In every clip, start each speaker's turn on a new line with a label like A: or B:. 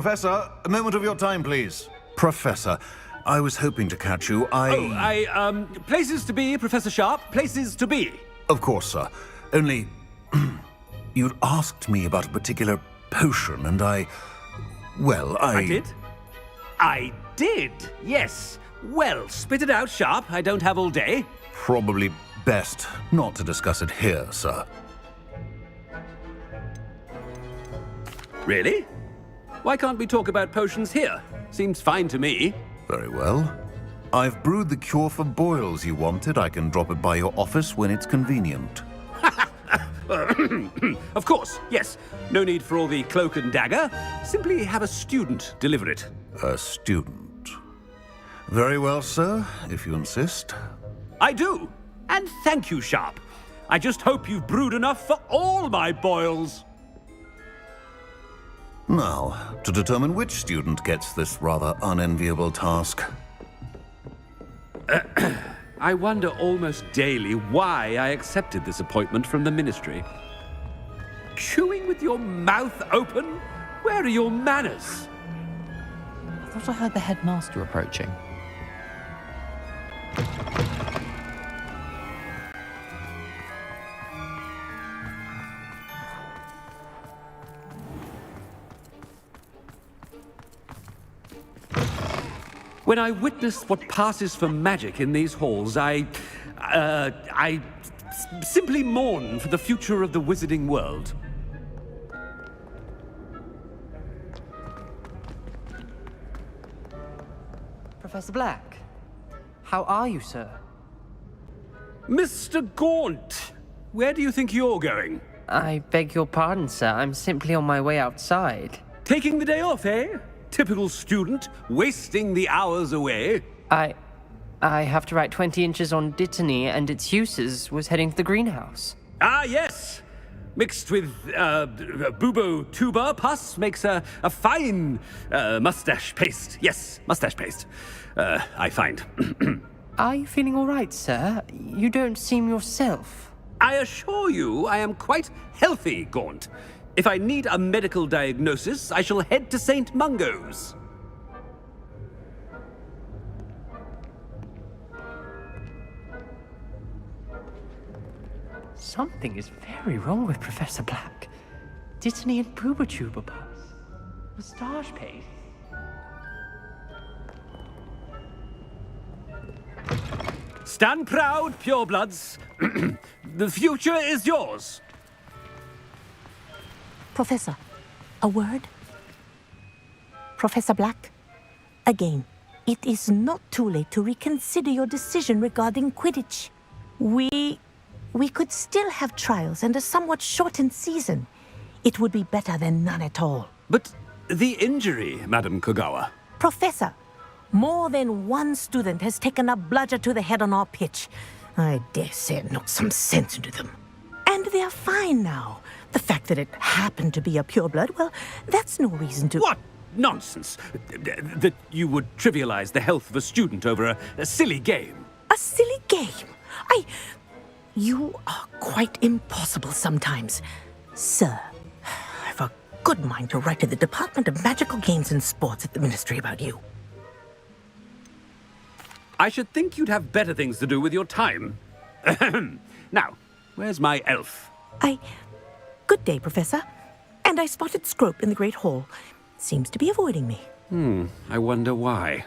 A: Professor, a moment of your time, please. Professor, I was hoping to catch you.
B: Places to be, Professor Sharp. Places to be.
A: Of course, sir. Only, you'd asked me about a particular potion, and I
B: did? I did, yes. Well, spit it out, Sharp. I don't have all day.
A: Probably best not to discuss it here, sir.
B: Really? Why can't we talk about potions here? Seems fine to me.
A: Very well. I've brewed the cure for boils you wanted. I can drop it by your office when it's convenient.
B: Of course, yes. No need for all the cloak and dagger. Simply have a student deliver it.
A: A student. Very well, sir, if you insist.
B: I do. And thank you, Sharp. I just hope you've brewed enough for all my boils.
A: Now, to determine which student gets this rather unenviable task.
B: I wonder almost daily why I accepted this appointment from the Ministry. Chewing with your mouth open? Where are your manners?
C: I thought I heard the headmaster approaching.
B: When I witness what passes for magic in these halls, I simply mourn for the future of the wizarding world.
C: Professor Black, how are you, sir?
B: Mr. Gaunt, where do you think you're going?
D: I beg your pardon, sir. I'm simply on my way outside.
B: Taking the day off, eh? Typical student, wasting the hours away.
D: I have to write 20 inches on Dittany and its uses. Was heading to the greenhouse.
B: Ah, yes. Mixed with bubo tuber pus makes a fine mustache paste. Yes, mustache paste. I find.
D: Are you feeling all right, sir? You don't seem yourself.
B: I assure you I am quite healthy, Gaunt. If I need a medical diagnosis, I shall head to St. Mungo's.
D: Something is very wrong with Professor Black. Dittany and Pooba pus. Moustache paste.
B: Stand proud, purebloods. The future is yours.
E: Professor, a word? Professor Black, again, it is not too late to reconsider your decision regarding Quidditch. We could still have trials and a somewhat shortened season. It would be better than none at all.
B: But the injury, Madam Kogawa.
E: Professor, more than one student has taken a bludger to the head on our pitch. I dare say it knocked some sense into them. And they're fine now. The fact that it happened to be a pureblood, well, that's no reason to...
B: What nonsense! That you would trivialize the health of a student over a silly game.
E: A silly game? You are quite impossible sometimes. Sir, I've a good mind to write to the Department of Magical Games and Sports at the Ministry about you.
B: I should think you'd have better things to do with your time. Now, where's my elf?
E: Good day, Professor. And I spotted Scrope in the Great Hall. Seems to be avoiding me.
B: I wonder why.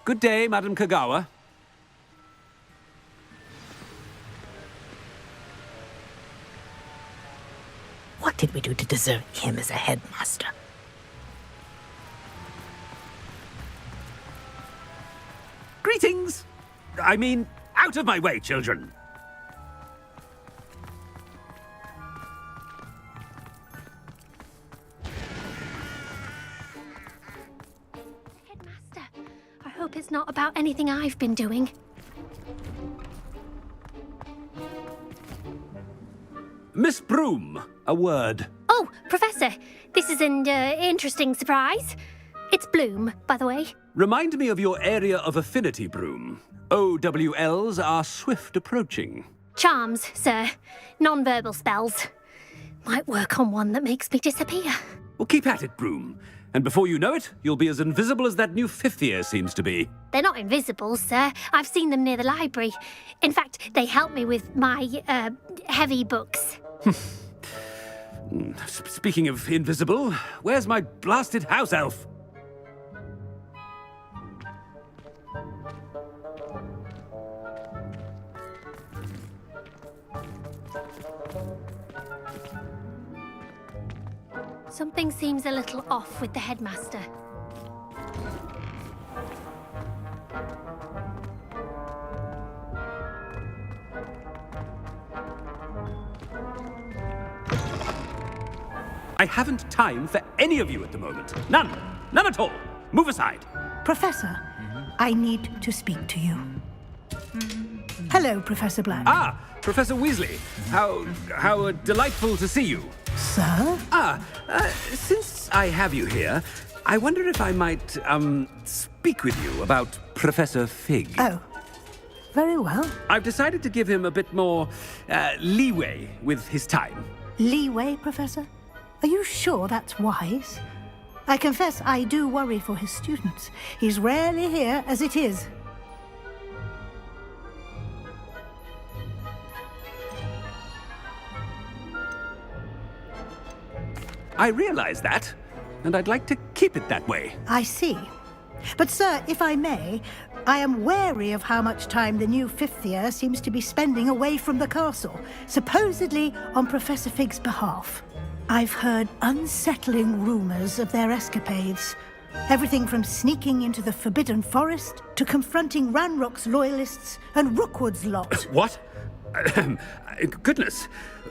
B: Good day, Madam Kogawa.
E: What did we do to deserve him as a headmaster?
B: Greetings! I mean, out of my way, children.
F: Headmaster, I hope it's not about anything I've been doing.
B: Miss Broom, a word.
F: Oh, Professor, this is an interesting surprise. It's Bloom, by the way.
B: Remind me of your area of affinity, Broom. OWLs are swift approaching.
F: Charms, sir. Non-verbal spells. Might work on one that makes me disappear.
B: Well, keep at it, Broom. And before you know it, you'll be as invisible as that new fifth year seems to be.
F: They're not invisible, sir. I've seen them near the library. In fact, they help me with my, heavy books.
B: Speaking of invisible, where's my blasted house elf?
F: Something seems a little off with the headmaster.
B: I haven't time for any of you at the moment. None. None at all. Move aside.
G: Professor, I need to speak to you. Hello, Professor Black.
B: Ah, Professor Weasley. How delightful to see you.
G: Sir?
B: Since I have you here, I wonder if I might, speak with you about Professor Fig.
G: Oh, very well.
B: I've decided to give him a bit more, leeway with his time.
G: Leeway, Professor? Are you sure that's wise? I confess I do worry for his students. He's rarely here as it is.
B: I realize that, and I'd like to keep it that way.
G: I see. But, sir, if I may, I am wary of how much time the new fifth year seems to be spending away from the castle, supposedly on Professor Fig's behalf. I've heard unsettling rumors of their escapades. Everything from sneaking into the Forbidden Forest to confronting Ranrock's loyalists and Rookwood's lot.
B: What? Goodness.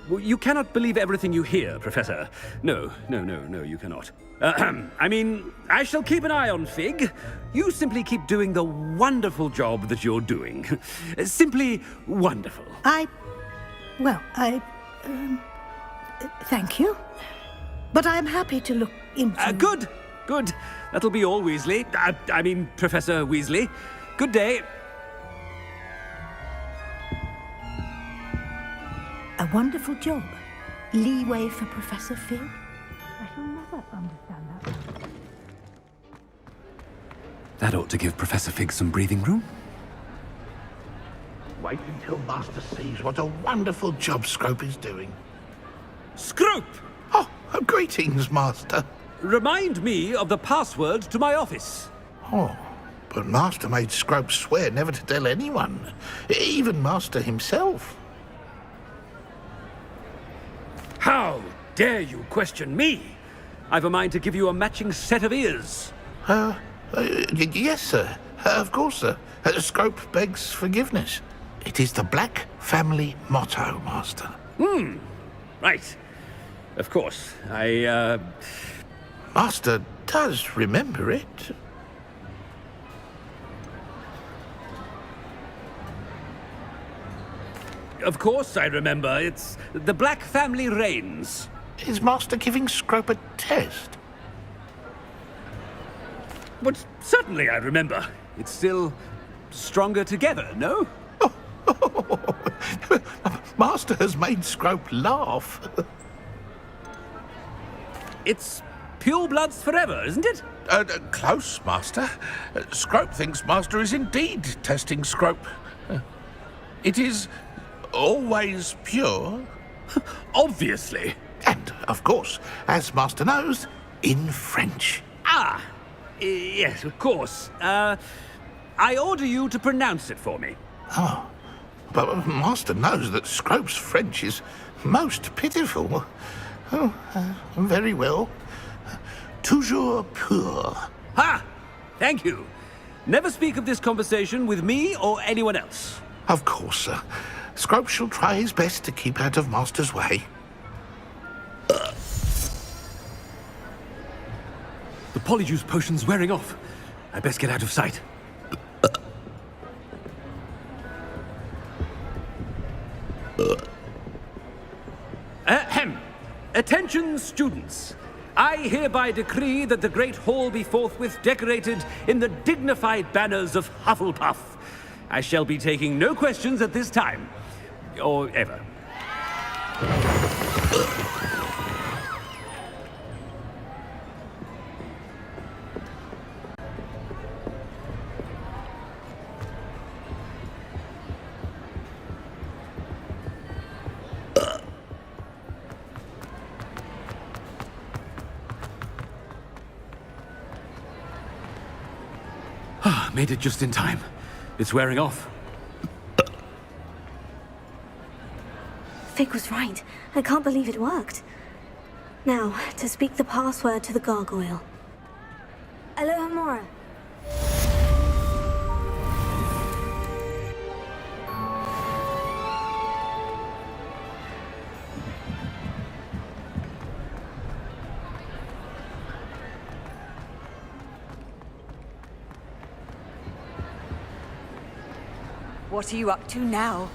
B: You cannot believe everything you hear, Professor. No, you cannot. I mean, I shall keep an eye on Fig. You simply keep doing the wonderful job that you're doing. Simply wonderful.
G: Thank you. But I'm happy to look into...
B: Good. That'll be all, Weasley. I mean, Professor Weasley. Good day.
G: A wonderful job. Leeway for Professor Fig. I shall never understand that.
B: That ought to give Professor Fig some breathing room.
H: Wait until Master sees what a wonderful job Scrope is doing.
B: Scrope!
H: Oh, greetings, Master.
B: Remind me of the password to my office.
H: Oh, but Master made Scrope swear never to tell anyone, even Master himself.
B: How dare you question me? I've a mind to give you a matching set of ears.
H: Yes, sir. Of course, sir. Scrope begs forgiveness. It is the Black family motto, Master.
B: Right. Of course.
H: Master does remember it.
B: Of course I remember. It's the Black family reigns.
H: Is Master giving Scrope a test?
B: But certainly I remember. It's still stronger together, no?
H: Master has made Scrope laugh.
B: It's pure bloods forever, isn't it?
H: Close, Master. Scrope thinks Master is indeed testing Scrope. It is always pure.
B: Obviously.
H: And, of course, as Master knows, in French.
B: Yes, of course. I order you to pronounce it for me.
H: Oh, but Master knows that Scrope's French is most pitiful. Oh, very well. Toujours pur.
B: Ha! Thank you. Never speak of this conversation with me or anyone else.
H: Of course, sir. Scrope shall try his best to keep out of Master's way.
B: The Polyjuice potion's wearing off. I best get out of sight. Ahem. Attention, students. I hereby decree that the Great Hall be forthwith decorated in the dignified banners of Hufflepuff. I shall be taking no questions at this time. Or ever. made it just in time. It's wearing off.
I: Fig was right. I can't believe it worked. Now, to speak the password to the gargoyle. Alohomora.
J: What are you up to now?